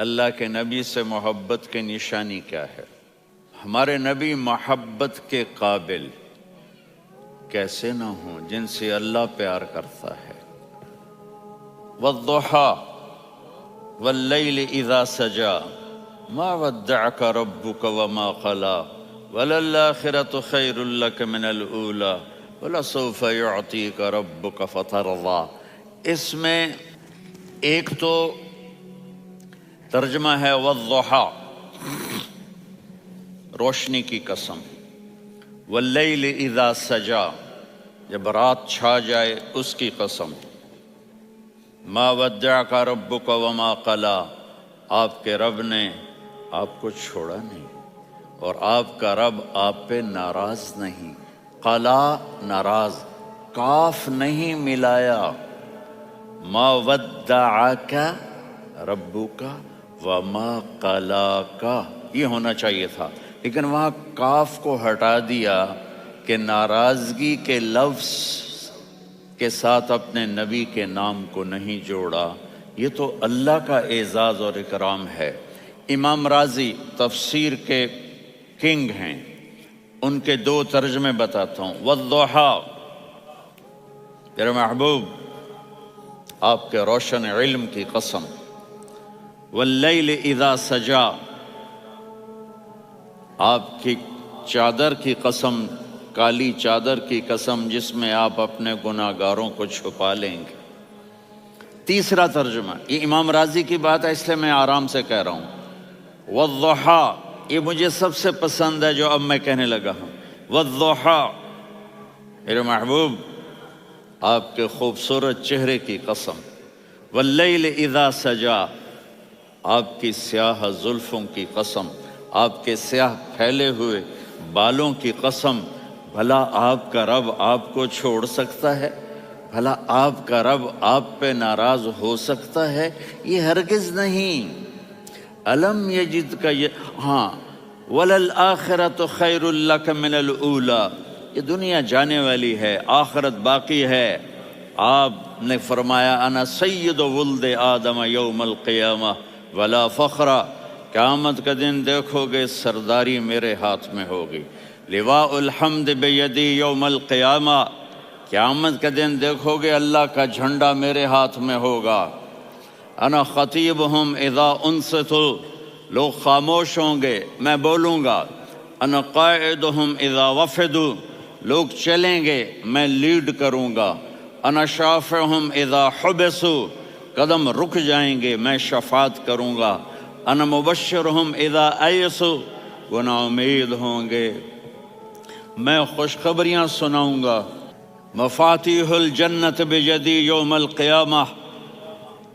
اللہ کے نبی سے محبت کی نشانی کیا ہے؟ ہمارے نبی محبت کے قابل کیسے نہ ہوں جن سے اللہ پیار کرتا ہے۔ والضحیٰ واللیل اذا سجا ما ودعک ربک وما قلی وللآخرۃ خیر لک من الاولی ولسوف یعطیک ربک فترضی۔ اس میں ایک تو ترجمہ ہے والضحیٰ، روشنی کی قسم، واللیل اذا سجا، جب رات چھا جائے اس کی قسم، ما ودعک ربک وما قلی، آپ کے رب نے آپ کو چھوڑا نہیں اور آپ کا رب آپ پہ ناراض نہیں۔ قلا ناراض، کاف نہیں ملایا، ما ودعک ربک وما قلاک یہ ہونا چاہیے تھا، لیکن وہاں کاف کو ہٹا دیا کہ ناراضگی کے لفظ کے ساتھ اپنے نبی کے نام کو نہیں جوڑا۔ یہ تو اللہ کا اعزاز اور اکرام ہے۔ امام رازی تفسیر کے کنگ ہیں، ان کے دو ترجمے بتاتا ہوں۔ والضحیٰ، میرے محبوب آپ کے روشن علم کی قسم، واللیل اذا سجا، آپ کی چادر کی قسم، کالی چادر کی قسم جس میں آپ اپنے گناہ گاروں کو چھپا لیں گے۔ تیسرا ترجمہ، یہ امام راضی کی بات ہے اس لیے میں آرام سے کہہ رہا ہوں۔ والضحیٰ، یہ مجھے سب سے پسند ہے جو اب میں کہنے لگا ہوں۔ والضحیٰ، میرے محبوب آپ کے خوبصورت چہرے کی قسم، واللیل اذا سجا، آپ کی سیاہ زلفوں کی قسم، آپ کے سیاہ پھیلے ہوئے بالوں کی قسم۔ بھلا آپ کا رب آپ کو چھوڑ سکتا ہے؟ بھلا آپ کا رب آپ پہ ناراض ہو سکتا ہے؟ یہ ہرگز نہیں۔ الم یجدک، ہاں، وللآخرۃ خیر لک من الاولی، یہ دنیا جانے والی ہے، آخرت باقی ہے۔ آپ نے فرمایا انا سید ولد آدم یوم القیامہ ولا فخر، قیامت کا دن دیکھو گے سرداری میرے ہاتھ میں ہوگی۔ لواء الحمد بیدی یوم القیامہ، قیامت کا دن دیکھو گے اللہ کا جھنڈا میرے ہاتھ میں ہوگا۔ انا خطیبہم اذا انصتوا، لوگ خاموش ہوں گے میں بولوں گا۔ انا قائدہم اذا وفدوا، لوگ چلیں گے میں لیڈ کروں گا۔ انا شافعہم اذا حبسوا، قدم رک جائیں گے میں شفاعت کروں گا۔ انا مبشرہم اذا ایسوا، وہ نا امید ہوں گے میں خوشخبریاں سناؤں گا۔ مفاتیح الجنت بیدی یوم القیامہ،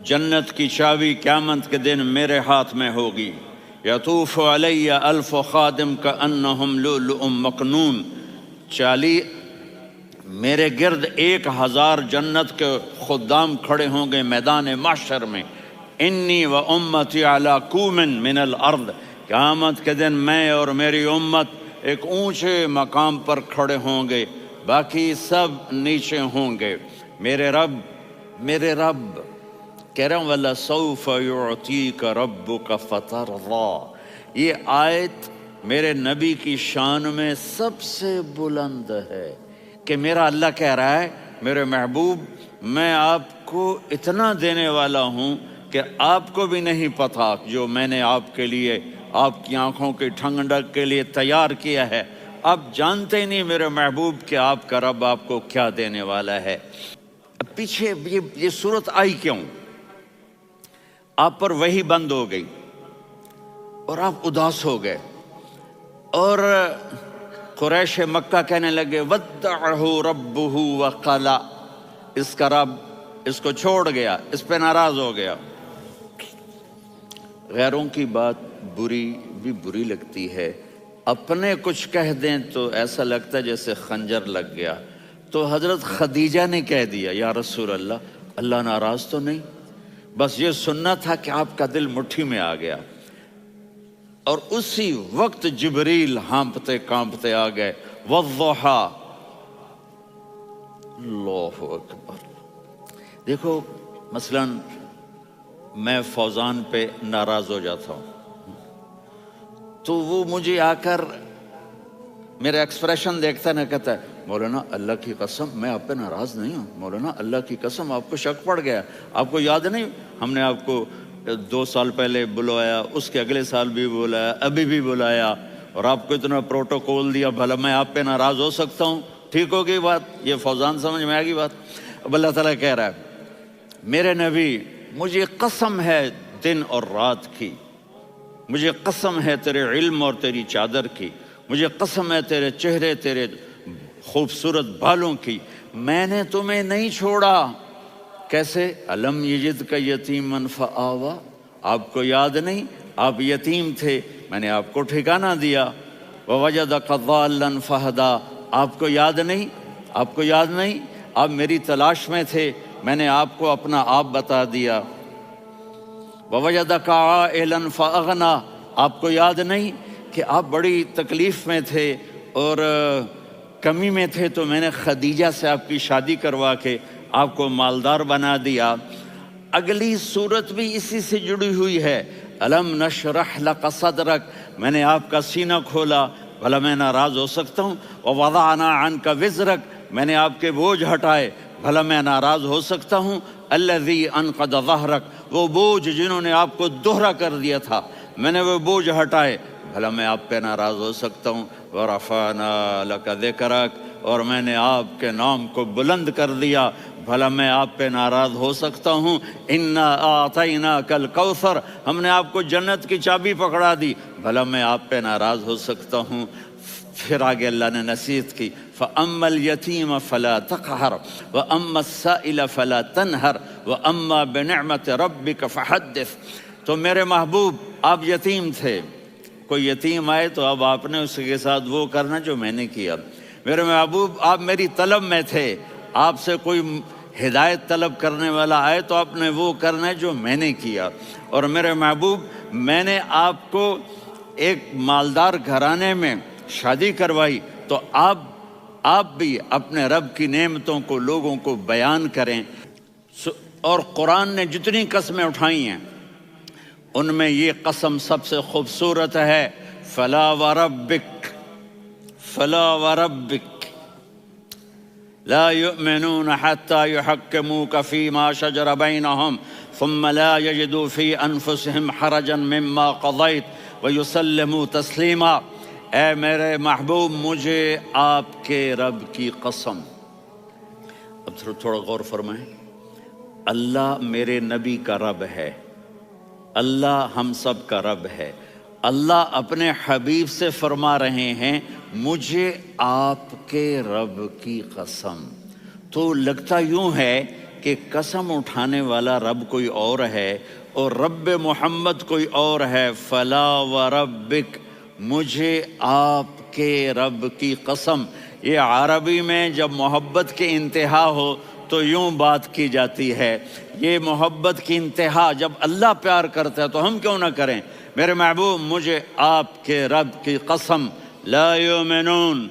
جنت کی چابی قیامت کے دن میرے ہاتھ میں ہوگی۔ یطوف علی الف خادم کانہم لؤلؤ مکنون، میرے گرد 1000 جنت کے خدام کھڑے ہوں گے میدان محشر میں۔ انی و امتی علی کوم من الارض، قیامت کے دن میں اور میری امت ایک اونچے مقام پر کھڑے ہوں گے، باقی سب نیچے ہوں گے۔ میرے رب کہہ رہا ہوں وَلَسَوْفَ يُعْطِيكَ رَبُّكَ فَتَرْضَى، یہ آیت میرے نبی کی شان میں سب سے بلند ہے کہ میرا اللہ کہہ رہا ہے میرے محبوب میں آپ کو اتنا دینے والا ہوں کہ آپ کو بھی نہیں پتا جو میں نے آپ کے لیے، آپ کی آنکھوں کی ٹھنڈک کے لیے تیار کیا ہے۔ آپ جانتے نہیں میرے محبوب کہ آپ کا رب آپ کو کیا دینے والا ہے۔ پیچھے یہ صورت آئی کیوں؟ آپ پر وحی بند ہو گئی اور آپ اداس ہو گئے، اور قریش مکہ کہنے لگے ودعہ ربہ وقلا، اس کا رب اس کو چھوڑ گیا، اس پہ ناراض ہو گیا۔ غیروں کی بات بری لگتی ہے، اپنے کچھ کہہ دیں تو ایسا لگتا ہے جیسے خنجر لگ گیا۔ تو حضرت خدیجہ نے کہہ دیا یا رسول اللہ، اللہ ناراض تو نہیں؟ بس یہ سننا تھا کہ آپ کا دل مٹھی میں آ گیا۔ اور اسی وقت جبریل ہانپتے کانپتے آ گئے۔ والضحیٰ، اللہ اکبر۔ دیکھو مثلا میں فوزان پہ ناراض ہو جاتا ہوں تو وہ مجھے آ کر میرا ایکسپریشن دیکھتا نہ کہتا ہے مولانا اللہ کی قسم میں آپ پہ ناراض نہیں ہوں، مولانا اللہ کی قسم آپ کو شک پڑ گیا، آپ کو یاد نہیں ہم نے آپ کو 2 سال پہلے بلوایا، اس کے اگلے سال بھی بلایا، ابھی بھی بلایا، اور آپ کو اتنا پروٹوکول دیا، بھلا میں آپ پہ ناراض ہو سکتا ہوں؟ ٹھیک ہوگی بات؟ یہ فوزان سمجھ میں آ گئی بات؟ اب اللہ تعالیٰ کہہ رہا ہے میرے نبی مجھے قسم ہے دن اور رات کی، مجھے قسم ہے تیرے علم اور تیری چادر کی، مجھے قسم ہے تیرے چہرے تیرے خوبصورت بالوں کی، میں نے تمہیں نہیں چھوڑا۔ کیسے؟ الم یجد کا یتیمن فآوا، آپ کو یاد نہیں آپ یتیم تھے، میں نے آپ کو ٹھکانہ دیا۔ ووجدک ضالا فہدا، آپ کو یاد نہیں، آپ کو یاد نہیں آپ میری تلاش میں تھے، میں نے آپ کو اپنا آپ بتا دیا۔ ووجدک عائلا فاغنا، آپ کو یاد نہیں کہ آپ بڑی تکلیف میں تھے اور کمی میں تھے تو میں نے خدیجہ سے آپ کی شادی کروا کے آپ کو مالدار بنا دیا۔ اگلی صورت بھی اسی سے جڑی ہوئی ہے، الم نشرح لک صدرک، میں نے آپ کا سینہ کھولا، بھلا میں ناراض ہو سکتا ہوں؟ ووضعنا عنک وزرک، میں نے آپ کے بوجھ ہٹائے، بھلا میں ناراض ہو سکتا ہوں؟ الذی انقض ظہرک، وہ بوجھ جنہوں نے آپ کو دوہرا کر دیا تھا، میں نے وہ بوجھ ہٹائے، بھلا میں آپ پہ ناراض ہو سکتا ہوں؟ ورفعنا لک ذکرک، اور میں نے آپ کے نام کو بلند کر دیا، بھلا میں آپ پہ ناراض ہو سکتا ہوں؟ انا اعطیناک الکوثر، ہم نے آپ کو جنت کی چابی پکڑا دی، بھلا میں آپ پہ ناراض ہو سکتا ہوں؟ پھر آگے اللہ نے نصیحت کی، فَأَمَّا الْيَتِيمَ فَلَا تَقْهَرْ وَأَمَّا السَّائِلَ فَلَا تَنْهَرْ وَأَمَّا بِنِعْمَةِ رَبِّكَ فَحَدِّثْ۔ تو میرے محبوب آپ یتیم تھے، کوئی یتیم آئے تو اب آپ نے اس کے ساتھ وہ کرنا جو میں نے کیا۔ میرے محبوب آپ میری طلب میں تھے، آپ سے کوئی ہدایت طلب کرنے والا آئے تو آپ نے وہ کرنا ہے جو میں نے کیا۔ اور میرے محبوب میں نے آپ کو ایک مالدار گھرانے میں شادی کروائی تو آپ بھی اپنے رب کی نعمتوں کو لوگوں کو بیان کریں۔ اور قرآن نے جتنی قسمیں اٹھائی ہیں ان میں یہ قسم سب سے خوبصورت ہے، فلا وربک، فلا وربک لا يؤمنون حتى يحكموك فيما شجر بينهم ثم لا يجدوا في انفسهم حرجا مما قضيت ويسلموا تسلیما۔ اے میرے محبوب مجھے آپ کے رب کی قسم، اب تھوڑا غور فرمائیں، اللہ میرے نبی کا رب ہے، اللہ ہم سب کا رب ہے، اللہ اپنے حبیب سے فرما رہے ہیں مجھے آپ کے رب کی قسم۔ تو لگتا یوں ہے کہ قسم اٹھانے والا رب کوئی اور ہے اور رب محمد کوئی اور ہے۔ فلا وربک، مجھے آپ کے رب کی قسم۔ یہ عربی میں جب محبت کی انتہا ہو تو یوں بات کی جاتی ہے، یہ محبت کی انتہا جب اللہ پیار کرتا ہے تو ہم کیوں نہ کریں؟ میرے محبوب مجھے آپ کے رب کی قسم، لا یؤمنون،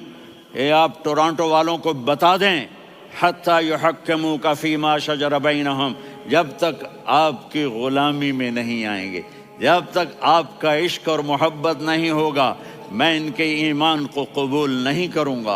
یہ آپ ٹورانٹو والوں کو بتا دیں، حتی یحکموک فیما شجر بینہم، جب تک آپ کی غلامی میں نہیں آئیں گے، جب تک آپ کا عشق اور محبت نہیں ہوگا میں ان کے ایمان کو قبول نہیں کروں گا۔